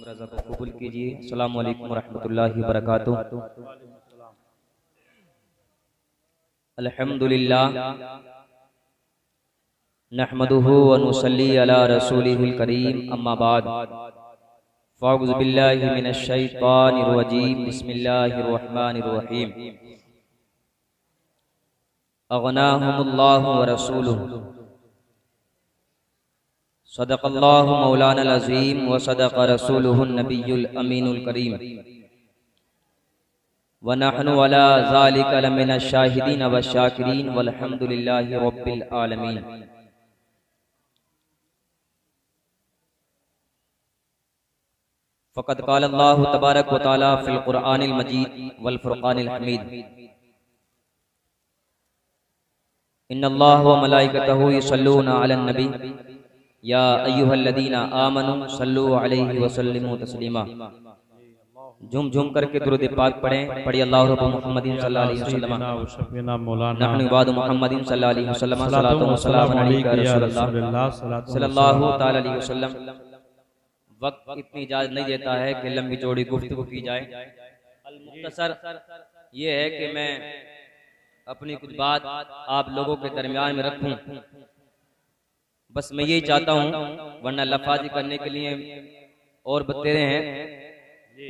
रज़ा को कबूल कीजिए। अस्सलामु अलैकुम रहमतुल्लाहि व बरकातुहू। अल्हम्दुलिल्लाह नहमदुहु व नुसल्ली अला रसूलिहिल करीम, अम्मा बाद। फ़अऊज़ु बिल्लाहि मिनश शैतानिर रजीम, बिस्मिल्लाहिर रहमानिर रहीम। अग़नाहुमुल्लाहु व रसूलुहु, सदक़ल्लाहु मौलानल अज़ीम व सदक़ रसूलुहुन नबियुल अमीनुल करीम व नहनु अला ज़ालिका लमिनश शाहिदीन व शाकिरीन वल्हम्दुलिल्लाहि रब्बिल आलमीन। फ़क़द क़ाल अल्लाहु तबारक व तआला फ़िल क़ुरआनिल मजीद वल फ़ुरक़ानिल हमीद, इन्नल्लाह व मलाइकतहु युसल्लूना अलन नबी या अय्युहल्लज़ीना आमनू सल्लू अलैहि व सल्लिमू तस्लीमा। झूम झूम करके दुरूद पाक पढ़ें। पढ़िए अल्लाहु रब्बु मुहम्मदिन सल्लल्लाहु अलैहि वसल्लम नहनु इबादु मुहम्मदिन सल्लल्लाहु अलैहि वसल्लम सलातु व सलामुन अलैका या रसूलल्लाह सल्लल्लाहु तआला अलैहि वसल्लम। वक्त इतनी इजाजत नहीं देता है कि लंबी चौड़ी गुफ्तगू की जाए। अल मुख्तसर ये है कि मैं अपनी कुछ बात आप लोगों के दरमियान में रखूं, बस मैं यही चाहता हूं, वरना लफाजी करने के लिए और बतेरे हैं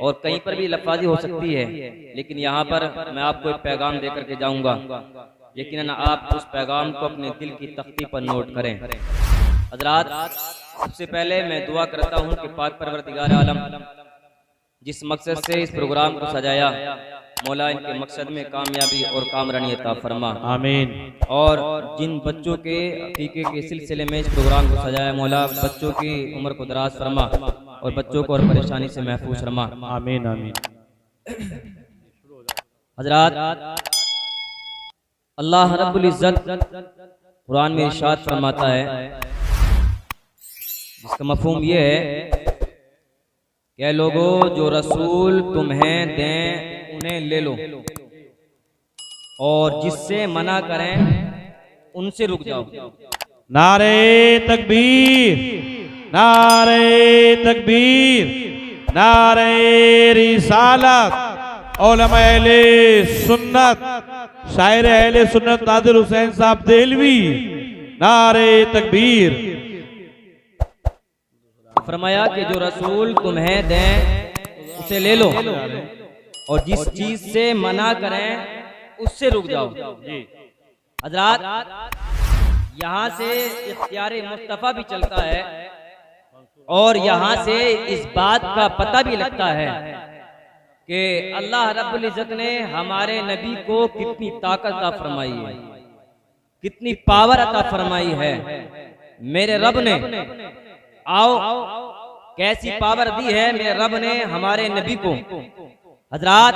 और कहीं पर भी लफाजी हो सकती है, लेकिन यहाँ पर मैं आपको एक पैगाम देकर के जाऊंगा। यकीनन आप उस पैगाम को अपने दिल की तख्ती पर नोट करें। हज़रात, सबसे पहले मैं दुआ करता हूँ कि पाक परवरदिगार आलम जिस मकसद से इस प्रोग्राम को सजाया, मौला इनके मकसद में कामयाबी और कामरानी अता फरमा, आमीन। और जिन बच्चों के अकीके के सिलसिले में इस प्रोग्राम को सजाया, मौला बच्चों की उम्र को दराज फरमा और बच्चों को और परेशानी से महफूज फरमा, आमीन आमीन। हज़रात, अल्लाह रब्बुल इज़्ज़त कुरान में इरशाद फरमाता है, जिसका मफहूम ये है कि लोगों जो रसूल तुम्हें दें उन्हें ले लो और जिससे मना करें उनसे रुक जाओ। नारे तकबीर, नारे तकबीर, नारे रिसालत। उलमा अहले सुन्नत, शायर अहले सुन्नत नादिर हुसैन साहब देलवी, नारे तकबीर। फरमाया कि जो रसूल तुम्हें दें उसे ले लो और जिस चीज से मना करें उससे रुक जाओ। हज़रात, यहाँ से इख्तियारे मुस्तफ़ा भी चलता है और यहाँ से इस बात का पता भी लगता है कि अल्लाह रब्बुल इज़्ज़त ने हमारे नबी को कितनी ताकत अता फरमाई है, कितनी पावर अता फरमाई है। मेरे रब ने आओ कैसी पावर दी है मेरे रब ने हमारे नबी को। हज़रात,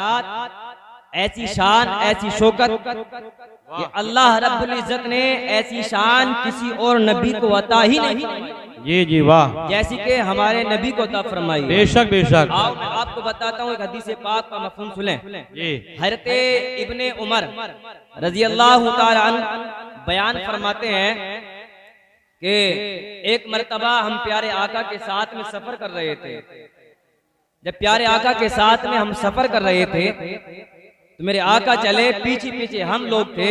ऐसी शान, ऐसी शौकत कि अल्लाह रब्बुल इज़्ज़त ने ऐसी शान किसी और नबी को अता ही नहीं, ये जी वाह, जैसी कि हमारे नबी को अता फरमाई। बेशक बेशक। आओ मैं आपको बताता हूँ एक हदीस पाक का मफ़हूम सुनें। हज़रत इब्ने उमर रज़ी अल्लाह तआला अन्हु बयान फरमाते हैं कि एक मर्तबा हम प्यारे आका के साथ में सफर कर रहे थे। जब प्यारे आका के साथ में हम सफर कर रहे थे तो मेरे आका चले, पीछे पीछे हम लोग थे।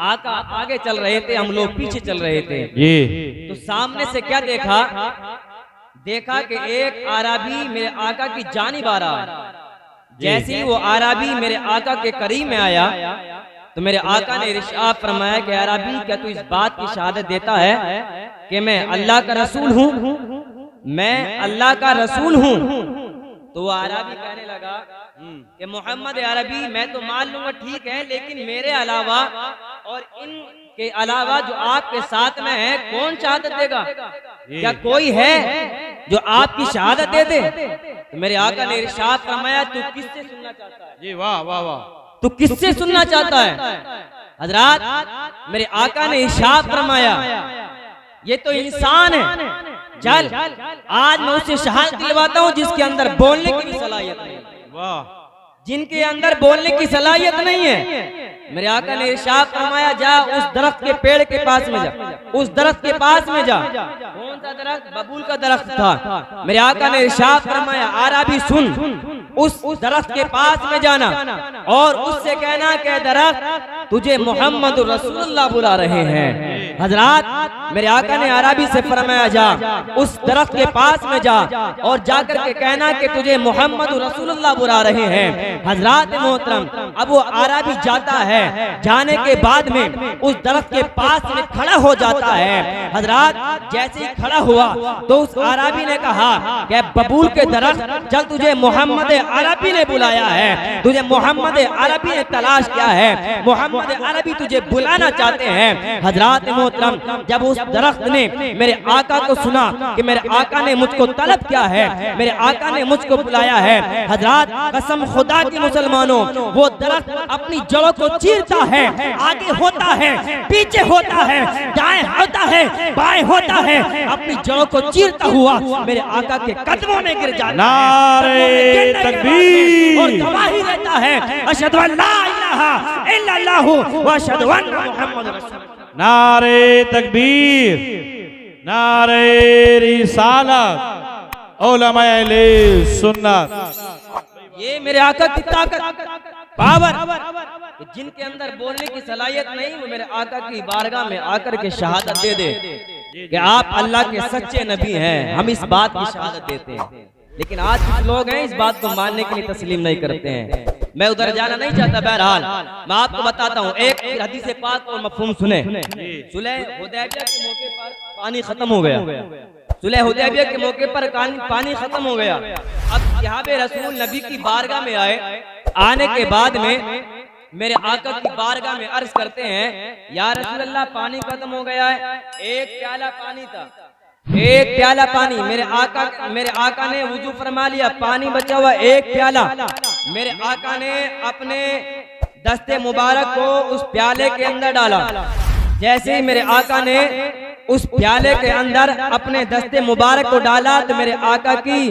आका आगे चल रहे थे, हम लोग पीछे चल रहे थे। तो सामने से क्या देखा? देखा कि एक आराबी मेरे आका की जानिब आ रहा है। जैसे ही वो आराबी मेरे आका के करीब में आया तो मेरे आका ने इरशाद फरमाया कि अरबी, क्या तू इस बात की शहादत देता है कि मैं अल्लाह का रसूल हूँ, मैं अल्लाह का रसूल हूँ? तो वो अरबी कहने लगा कि मोहम्मद अरबी, मैं तो मान लूंगा, ठीक है, लेकिन मेरे अलावा और इनके अलावा जो आपके साथ में है कौन शहादत देगा? क्या कोई है जो आपकी शहादत दे दे? तो मेरे आका ने इरशाद फरमाया, तू किससे सुनना चाहता है? जी वाह वाह वाह, तू किससे सुनना चाहता है? हज़रात, मेरे आका ने इरशाद फरमाया, ये तो इंसान है, चल आज मैं उसे शहादत दिलवाता हूँ जिसके अंदर बोलने की भी सलाहियत नहीं, जिनके अंदर बोलने की सलाहियत नहीं है, मेरे आका ने इरशाद फरमाया जा उस दरख्त के पेड़ के पास में जा, उस दरख्त के पास में जा। कौन सा दरख्त? बबूल का दरख्त था। मेरे आका ने इरशाद फरमाया आराबी सुन, उस दरख्त के पास में जाना और उससे कहना कि दरख्त तुझे मोहम्मद रसूलुल्लाह बुला रहे हैं। हजरात मेरे आका ने आराबी से फरमाया जा उस दरख्त के पास में जा और जाकर के कहना कि तुझे मोहम्मद रसूलुल्लाह बुला रहे हैं। हजरात मोहतरम, अब वो आराबी जाता है, जाने के बाद में उस दरख्त के पास में खड़ा हो जाता है। हजरात जैसे ही खड़ा हुआ तो उस आराबी ने कहा कि बबूल के दरख्त, चल तुझे मोहम्मद अरबी ने बुलाया है, तुझे मोहम्मद अरबी ने तलाश किया है, मोहम्मद अरबी तुझे बुलाना चाहते हैं। हजरात मोहतरम, जब उस दरख्त ने मेरे आका को सुना कि मेरे आका ने मुझको तलब किया है, मेरे आका ने मुझको बुलाया है, हजरात कसम खुदा की मुसलमानों, वो दरख्त अपनी जड़ों को चीरता है, आगे होता है, पीछे होता है, दाएं होता है, बाएं होता है, अपनी जड़ों को चीरता हुआ मेरे आका के कदमों में गिर जाता है। नारे तकबीर और गवाही देता है अशहदु अल्ला इलाहा इल्लल्लाहु व अशहदु अन्ना मुहम्मद रसूलुल्लाह। नारे तकबीर, नारे रिसालत, उलमाए अहले सुन्नत। ये मेरे आका की ताकत, पावर, जिनके अंदर बोलने की सलाहियत नहीं, वो मेरे आका की बारगाह में आकर के शहादत दे दे कि आप अल्लाह के सच्चे नबी हैं। हम इस बात की शहादत देते हैं, लेकिन आज कुछ लोग हैं इस बात को मानने के लिए तस्लीम नहीं करते हैं। मैं उधर जाना नहीं चाहता, बहरहाल मैं आपको बताता हूँ। एक हदीस पाक और मफहूम सुने। सुलह हुदैबिया के मौके पर पानी खत्म हो गया, सुलह हुदैबिया के मौके पर पानी खत्म हो गया। अब यहाँ पे रसूल नबी की बारगाह में आए, आने के बाद में मेरे आका की बारगाह में अर्ज करते हैं या रसूल अल्लाह पानी खत्म हो गया है, एक प्याला पानी था, एक प्याला पानी। मेरे आका ने वुजू फरमा लिया, पानी बचा हुआ एक प्याला। मेरे आका ने अपने दस्ते मुबारक को उस प्याले के अंदर डाला। जैसे ही मेरे आका ने उस प्याले के अंदर अपने दस्ते मुबारक को डाला तो मेरे आका की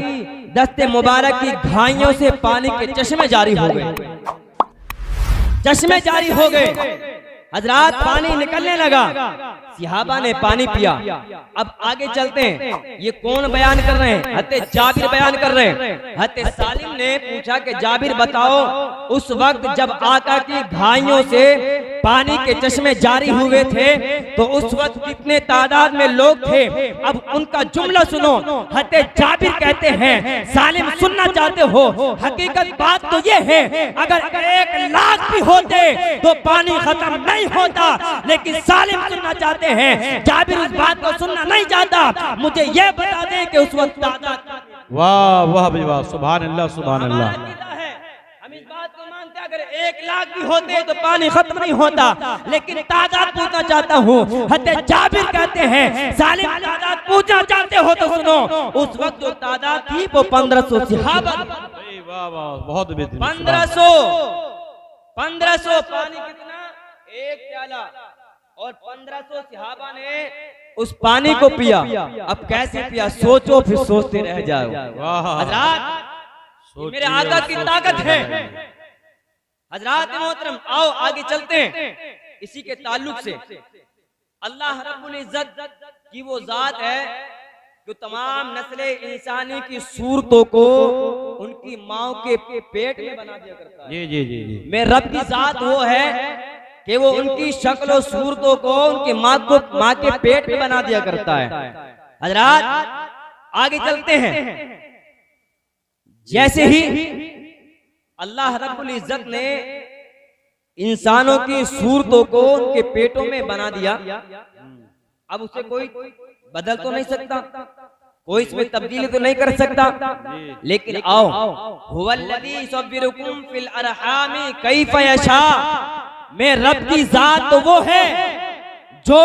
दस्ते मुबारक की घाइयों से पानी के चश्मे जारी हो गए, चश्मे जारी हो गए। हजरात पानी निकलने लगा, सहाबा ने पानी पिया। अब आगे चलते हैं, ये कौन बयान कर रहे हैं? हत्ते जाबिर बयान कर रहे हैं। हत्ते सालिम ने पूछा कि जाबिर बताओ उस वक्त जब आका की घाइयों से पानी के चश्मे जारी हुए थे तो उस वक्त कितने तादाद में लोग थे? अब उनका जुमला सुनो। हत्ते जाबिर कहते हैं सालिम सुनना चाहते हो, हकीकत बात तो ये है अगर 1 लाख भी होते तो पानी खत्म नहीं होता, लेकिन सालिम सुनना चाहते हैं, जाबिर उस बात को सुनना नहीं चाहता। मुझे ये बता दे कि उस वक्त तादाद, वाह वाह भाई वाह, सुभान अल्लाह सुभान अल्लाह। हम इस बात को मानते हैं अगर 1 लाख भी होते तो पानी खत्म नहीं होता, लेकिन तादाद पूछना चाहता हूँ। हत्ते जाबिर कहते हैं सालिम तादाद पूछना चाहते हो तो सुनो। उस वक्त जो तादाद थी वो 1500 सहाबा, वाह वाह बहुत बेहतरीन। 1500 पानी कितना? एक प्याला, और 1500 सहाबा ने उस पानी को पिया। अब कैसे पिया सोचो, फिर सोचते रह जाओ। हजरात मेरे आका की ताकत है। हजरात मोहतरम आओ आगे चलते हैं। इसी के ताल्लुक से अल्लाह रब्बुल इज्जत की वो जात है जो तमाम नस्ले इंसानी की सूरतों को उनकी माँ के पेट में बना दिया करता है। जी जी जी जी। मेरे रब की जात वो है कि वो उनकी शक्ल और सूरतों को उनकी माँ के पेट में बना दिया करता है। हजरात आगे चलते हैं। जैसे ही अल्लाह रब्बुल इज्जत ने इंसानों की सूरतों को उनके पेटों में बना दिया, अब उसे कोई बदल तो नहीं सकता, कोई इसमें तब्दीली तो नहीं कर सकता। लेकिन आओ हुवल्लज़ी युसव्विरुकुम फिल अरहामी कैफ़ यशा, मैं रब की जात तो वो है जो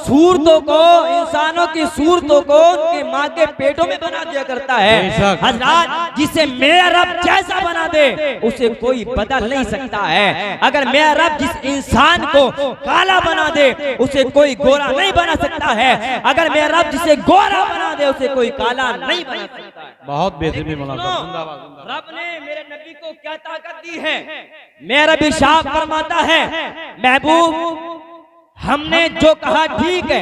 सूरतों को इंसानों की सूरतों को उनकी माँ के पेटों में बना दिया करता है। हजरात जिसे मेरा रब जैसा बना दे उसे कोई बदल नहीं सकता है। अगर मेरा रब जिस इंसान को काला बना दे उसे कोई गोरा नहीं बना सकता है। अगर मेरा रब जिसे गोरा बना दे उसे कोई काला नहीं बना सकता है। बहुत बेहतरीन लेकिन मौलाना सुनो, साहब, जिंदाबाद जिंदाबाद। रब ने मेरे नबी को क्या ताकत दी है। मेरा भी शाह फरमाता है, महबूब हमने जो कहा ठीक है,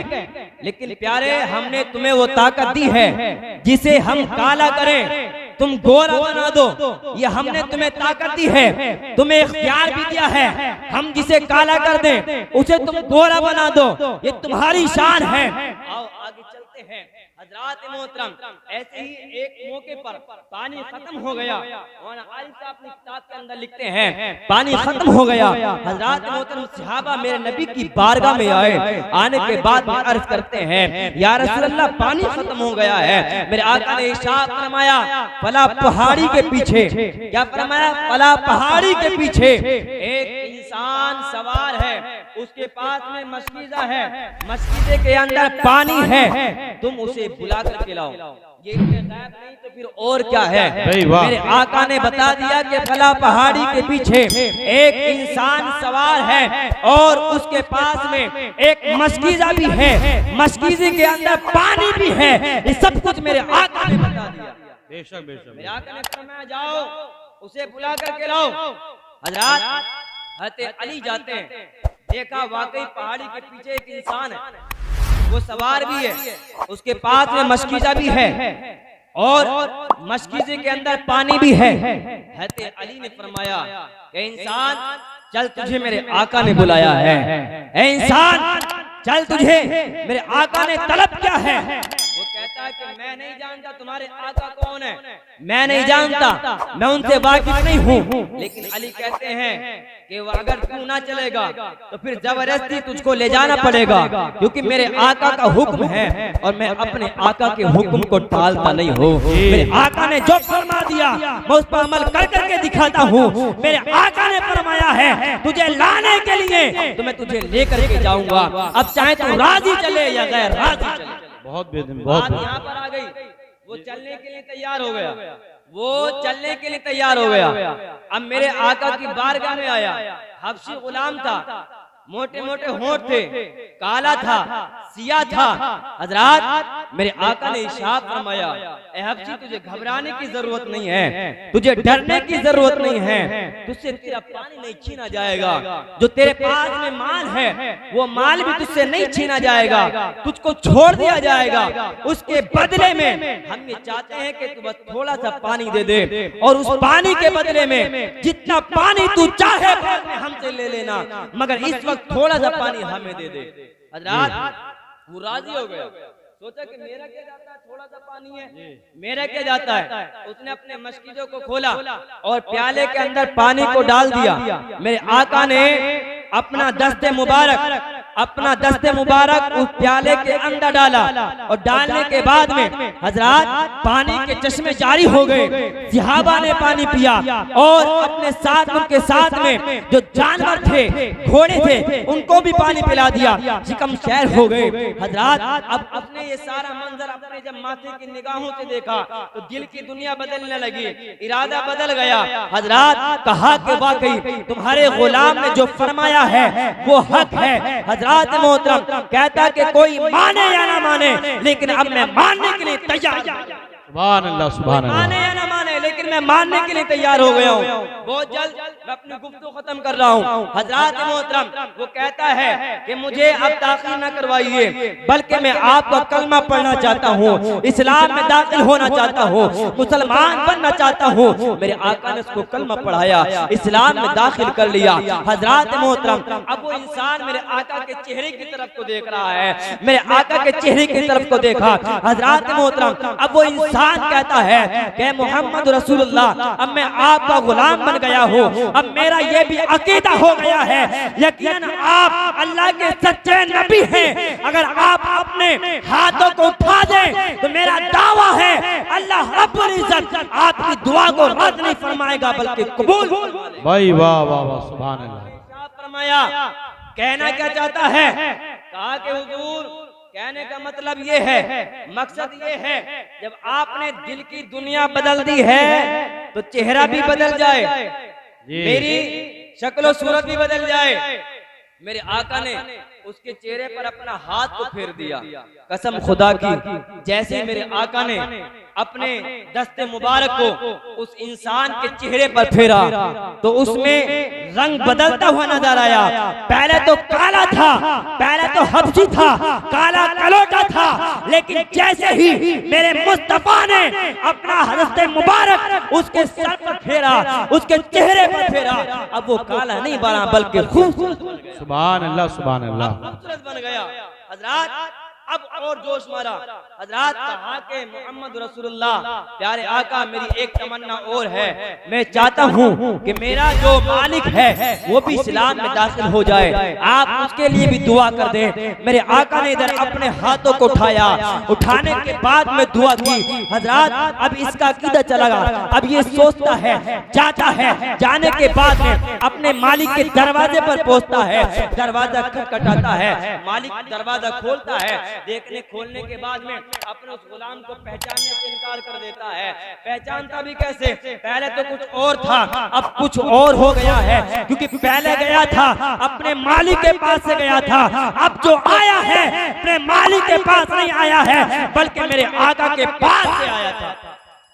लेकिन प्यारे हमने तुम्हें वो ताकत दी है जिसे हम काला करें तुम गोरा बना दो। ये हमने तुम्हें ताकत दी है, तुम्हें इख्तियार भी दिया है, हम जिसे काला कर दें उसे तुम गोरा बना दो, ये तुम्हारी शान है। आओ आगे चलते हैं। हजरात मोहतरम, ऐसे ही एक मौके पर पानी खत्म हो गया और आलिम साहब अपनी किताब के अंदर लिखते हैं पानी खत्म हो गया। हजरात मोहतरम सहाबा मेरे नबी की बारगाह में आए, आने के बाद अर्ज करते हैं या रसूल अल्लाह पानी खत्म हो गया है। मेरे आका ने इरशाद फरमाया फला पहाड़ी के पीछे, क्या फरमाया, फला पहाड़ी के पीछे एक इंसान सवार है, उसके पास में मस्कीज़ा है, मस्कीज़े के अंदर पानी है, तुम उसे बुला कर के लाओ। ये गैब नहीं तो फिर और क्या है। मेरे आका ने बता दिया कि फला पहाड़ी के पीछे एक इंसान सवार है और उसके पास में एक मस्कीज़ा भी है, मस्कीज़े के अंदर पानी भी है। ये सब कुछ मेरे आका ने बता दिया। बेशक बेशक। मेरे आका ने फरमाया जाओ उसे बुला करके लाओ। हजरात हज़रत अली जाते हैं, देखा वाकई पहाड़ी के पीछे एक इंसान है, वो सवार भी है, उसके पास में मस्कीज़ा भी है और मस्कीज़े के अंदर पानी भी है। हज़रत अली ने फरमाया कि इंसान चल तुझे मेरे आका ने बुलाया है, ए इंसान चल तुझे मेरे आका ने तलब क्या है। वो कहता है कि मैं नहीं जानता तुम्हारे आका कौन है, मैं नहीं जानता, मैं उनसे वाकिफ नहीं हूँ। लेकिन अली कहते हैं कि वो अगर तू ना चलेगा तो फिर जबरदस्ती तुझको ले जाना पड़ेगा, क्योंकि मेरे आका का हुक्म है और मैं अपने आका के हुक्म को टालता नहीं हूँ। मेरे आका ने जो फरमा दिया मैं उस पर अमल कर करके दिखाता हूँ। मेरे आका ने फरमाया है तुझे लाने के लिए तो मैं तुझे लेकर के जाऊंगा, अब चाहे तू राजी चले या गैर राजी चले। बहुत बेहतरीन, बहुत बात यहाँ पर आ गई, वो चलने के लिए तैयार हो गया, वो चलने के लिए तैयार हो गया। अब मेरे आका की बारगाह में आया, हबशी गुलाम था, मोटे मोटे होंठ थे, काला था, सिया था। हजरात मेरे आका ने इरशाद फरमाया ए हबशी तुझे घबराने की जरूरत नहीं है, तुझे डरने की जरूरत नहीं है, तुझसे तेरा पानी नहीं छीना जाएगा, जो तेरे पास में माल है वो माल भी तुझसे नहीं छीना जाएगा, तुझको छोड़ दिया जाएगा। उसके बदले में हम ये चाहते हैं कि तू बस थोड़ा सा पानी दे दे और उस पानी के बदले में जितना पानी तू चाहे हमसे ले लेना, मगर इस वक्त थोड़ा सा पानी हमें दे दे। हजरात वो राजी हो गया, सोचा कि मेरा क्या जाता है, थोड़ा सा पानी है, मेरा क्या जाता है। उसने अपने मस्कीज़ों को खोला और प्याले के अंदर पानी को डाल दिया। मेरे आका ने अपना दस्ते मुबारक उस प्याले के अंदर डाला और डालने के बाद में हजरात पानी के चश्मे जारी हो गए। सहाबा ने पानी पिया और अपने साथ उनके साथ में जो जानवर थे, घोड़े थे, उनको भी पानी पिला दिया, शिकम शहर हो गए। हजरात अब अपने ये सारा मंजर अपने जब माथे की निगाहों से देखा तो दिल की दुनिया बदलने लगी, इरादा बदल गया। हजरात कहा कि वाकई तुम्हारे गुलाम ने जो फरमाया है वो हक है। हजरात मोहतरम कहता कि कोई माने या ना माने, लेकिन अब मैं मानने के लिए तैयार, सुभान अल्लाह, सुभान अल्लाह। माने या ना माने लेकिन मैं मानने के लिए तैयार हो गया हूँ। बहुत जल्द मैं अपनी गुफ्तगू खत्म कर रहा हूँ। हजरात मोहतरम वो कहता है कि मुझे अब दाखिल न करवाइए, बल्कि मैं आपका कलमा पढ़ना चाहता हूँ, इस्लाम में दाखिल होना चाहता हूँ, मुसलमान बनना चाहता हूँ। मेरे आका ने उसको कलमा पढ़ाया, इस्लाम में दाखिल कर लिया। हजरात मोहतरम अब वो इंसान मेरे आका के चेहरे की तरफ को देख रहा है, मेरे आका के चेहरे की तरफ को देखा। हजरात मोहतरम अब वो इंसान कहता है कि मोहम्मद रसूलुल्लाह अब मैं आपका गुलाम बन गया हूँ, अब मेरा ये भी अकीदा हो गया है यकीनन आप अल्लाह के सच्चे नबी हैं। अगर आप अपने हाथों को उठा दें तो मेरा दावा है अल्लाह रब्बुल इज्जत आपकी दुआ को रद्द नहीं फरमाएगा बल्कि कबूल। भाई वाह वाह वाह, सुभान अल्लाह। फरमाया कहना क्या चाहता है, कहा कि हुजूर कहने का मतलब ये है, मकसद ये है जब आपने दिल की दुनिया बदल दी है तो चेहरा भी बदल जाए, मेरी शक्ल सूरत भी बदल जाए। मेरे आका ने उसके चेहरे पर अपना हाथ को फेर दिया, कसम खुदा की जैसे मेरे आका ने अपने दस्ते मुबारक को उस इंसान के चेहरे पर फेरा तो उसमें रंग बदलता हुआ नजर आया। पहले तो काला था, पहले तो हबशी था, काला कलोटा था, लेकिन जैसे ही मेरे मुस्तफा ने अपना दस्ते मुबारक उसके सर पर फेरा, उसके चेहरे पर फेरा, अब वो काला नहीं बना बल्कि खूबसूरत बन गया। सुभान अल्लाह, सुभान अल्लाह। खूबसूरत बन गया। हजरात अब और जोश मारा। हजरात कहा कि मोहम्मद रसूलुल्लाह प्यारे आका, मेरी एक तमन्ना और है, मैं चाहता हूँ कि मेरा जो मालिक है वो भी इस्लाम में दाखिल हो जाए, आप उसके लिए भी दुआ कर दें। मेरे आका ने इधर अपने हाथों को उठाया, उठाने के बाद में दुआ की। हजरात अब इसका अकीदा चला गया, अब ये सोचता है, जाता है, जाने के बाद में अपने मालिक के दरवाजे पर पहुंचता है, दरवाजा खटखटाता है, मालिक दरवाजा खोलता है, देखने खोलने के बाद में अपने उस गुलाम को पहचानने से इनकार कर देता है। पहचानता भी कैसे, पहले तो कुछ और था, अब कुछ और हो गया है, क्योंकि पहले गया था अपने मालिक के पास से गया था, अब जो आया है अपने मालिक के पास नहीं आया है बल्कि मेरे आका के पास से आया था।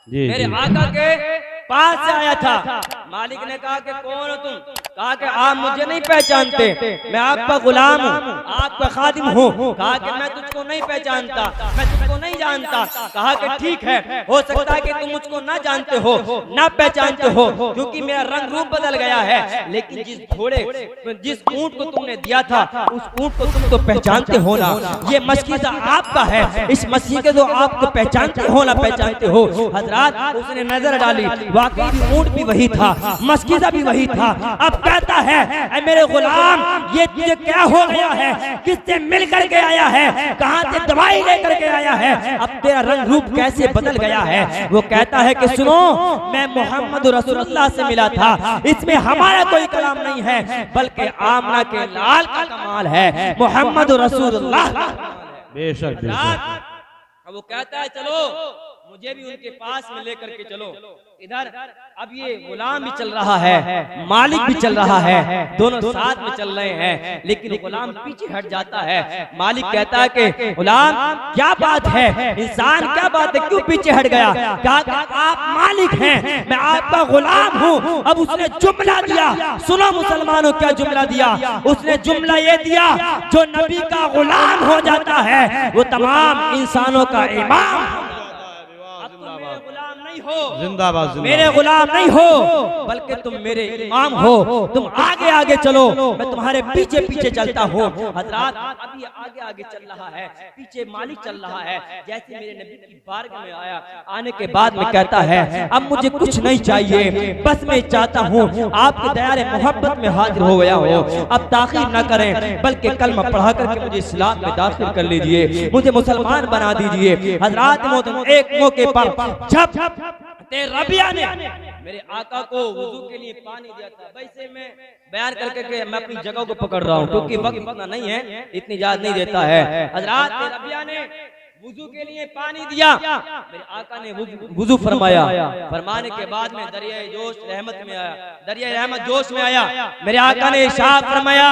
मेरे आका के पास से आया था। मालिक ने कहा कि कौन हो तुम? कहा कि आप मुझे नहीं पहचानते, मैं आपका गुलाम हूँ, आपका खादिम हूँ। कहा कि मैं तुझको नहीं पहचानता, मैं तुझको नहीं जानता। कहा कि ठीक है, हो सकता है कि तुम मुझको ना जानते हो, ना पहचानते हो, क्योंकि मेरा रंग रूप बदल गया है, लेकिन जिस ऊंट को तुमने दिया था उस ऊंट को तुम तो पहचानते हो ना, ये मस्कीज़ा आपका है, इस मस्कीज़े को आपको पहचानते हो ना, पहचानते हो। हजरात उसने नजर डाली, वाकई ऊंट भी वही था, मस्कीज़ा भी वही था। अब कहता है ऐ मेरे गुलाम, ये तुझे क्या हो गया है, किससे मिल करके आया है, कहां से दवाई लेकर के आया है, अब तेरा रंग रूप कैसे बदल गया है? वो कहता है कि सुनो, मैं मोहम्मद रसूलुल्लाह से मिला था, इसमें हमारा कोई कलाम नहीं है बल्कि आमना के लाल का कमाल है, मोहम्मद रसूलुल्लाह। बेशक बेशक। अब वो कहता है चलो मुझे भी उनके पास में लेकर के चलो। इधर अब ये गुलाम भी चल रहा है, मालिक भी चल रहा है, दोनों साथ में चल रहे हैं, लेकिन गुलाम पीछे हट जाता है। मालिक कहता है कि गुलाम क्या बात है, इंसान क्या बात है, क्यों पीछे हट गया? कहा आप मालिक हैं, मैं आपका गुलाम हूँ। अब उसने जुमला दिया, सुनो मुसलमानों क्या जुमला दिया? उसने जुमला ये दिया, जो नबी का गुलाम हो जाता है वो तमाम इंसानों का इमाम। जिंदाबाद, मेरे गुलाम नहीं हो बल्कि तुम मेरे इमाम हो, तुम आगे आगे चलो, मैं तुम्हारे पीछे पीछे चलता हूँ। हजरात अभी आगे आगे चल रहा है, पीछे मालिक चल रहा है। जैसे मेरे नबी की बारगाह में आया, आने के बाद में कहता है अब मुझे कुछ नहीं चाहिए, बस मैं चाहता हूँ आपके दयारे मोहब्बत में हाजिर हो गया हो, अब ताखीर न करें बल्कि कलमा पढ़ा करके मुझे इस्लाम में दाखिल कर लीजिए, मुझे मुसलमान बना दीजिए। हजरात मोहतरम एक मौके पर जब रबिया ने मेरे आका को वुजू के लिए पानी दिया था, वैसे मैं बयान करके मैं अपनी जगह को पकड़ रहा हूँ क्योंकि वक्त इतना नहीं है, इतनी याद नहीं देता है। हजरात रबिया ने वुजू के लिए पानी दिया, मेरे आका ने वुजू फरमाया, फरमाने के बाद में दरिया जोश रहमत में आया, दरिया रहमत जोश में आया। मेरे आका ने इरशाद फरमाया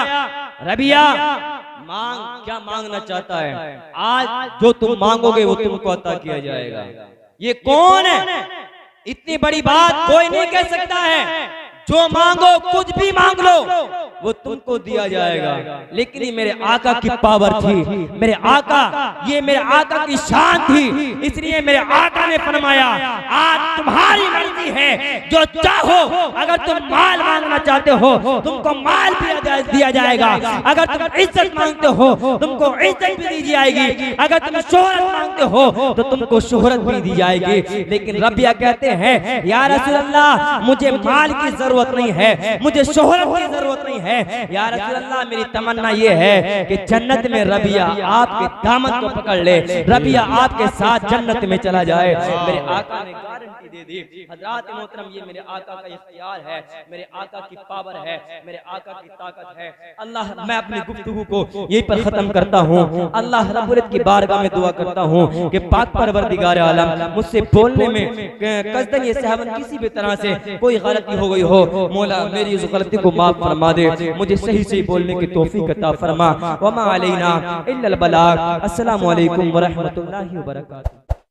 रबिया मांग, क्या मांगना चाहता है? आज जो तुम मांगोगे वो तुमको अता किया जाएगा। ये कौन है? इतनी बड़ी बात कोई नहीं कह सकता है। जो मांगो, कुछ भी मांग लो, वो तुमको दिया जाएगा। लेकिन ये मेरे आका की पावर थी, मेरे आका, ये मेरे आका की शान थी, इसलिए मेरे आका ने फरमाया आज तुम्हारी मर्जी है, जो चाहो। अगर तुम माल मांगना चाहते हो तुमको माल भी दिया जाएगा, अगर तुम इज्जत मांगते हो तुमको इज्जत भी दी जाएगी, अगर तुम शोहरत मांगते हो तो तुमको शोहरत भी दी जाएगी। लेकिन रबिया कहते हैं या रसूल अल्लाह, मुझे माल की जरूरत नहीं है, मुझे शोहरत की जरूरत नहीं है। या रसूल अल्लाह, मेरी तमन्ना ये है कि जन्नत में रबिया आपके दामन को पकड़ ले, रबिया आपके साथ जन्नत में चला जाए। मेरे आका ने गारंटी दे दी। हजरात मोहतरम, ये मेरे आका का इख्तियार है, मेरे आका की पावर है, मेरे आका की ताकत है। अल्लाह, मैं अपनी गुफ्तगू को यहीं पर खत्म करता हूँ। अल्लाह रब्बुल इज्जत की बारगाह में दुआ करता हूँ कि पाक परवरदिगार आलम मुझसे बोलने में कसदन ये सहवन किसी भी तरह से कोई गलती हो गई हो, मौला मेरी उस गलती को माफ फरमा दे, मुझे सही सही बोलने की तौफीक अता फरमा। वमा अलैना इल्लल बलाग। अस्सलामु अलैकुम व रहमतुल्लाहि व बरकातुहू।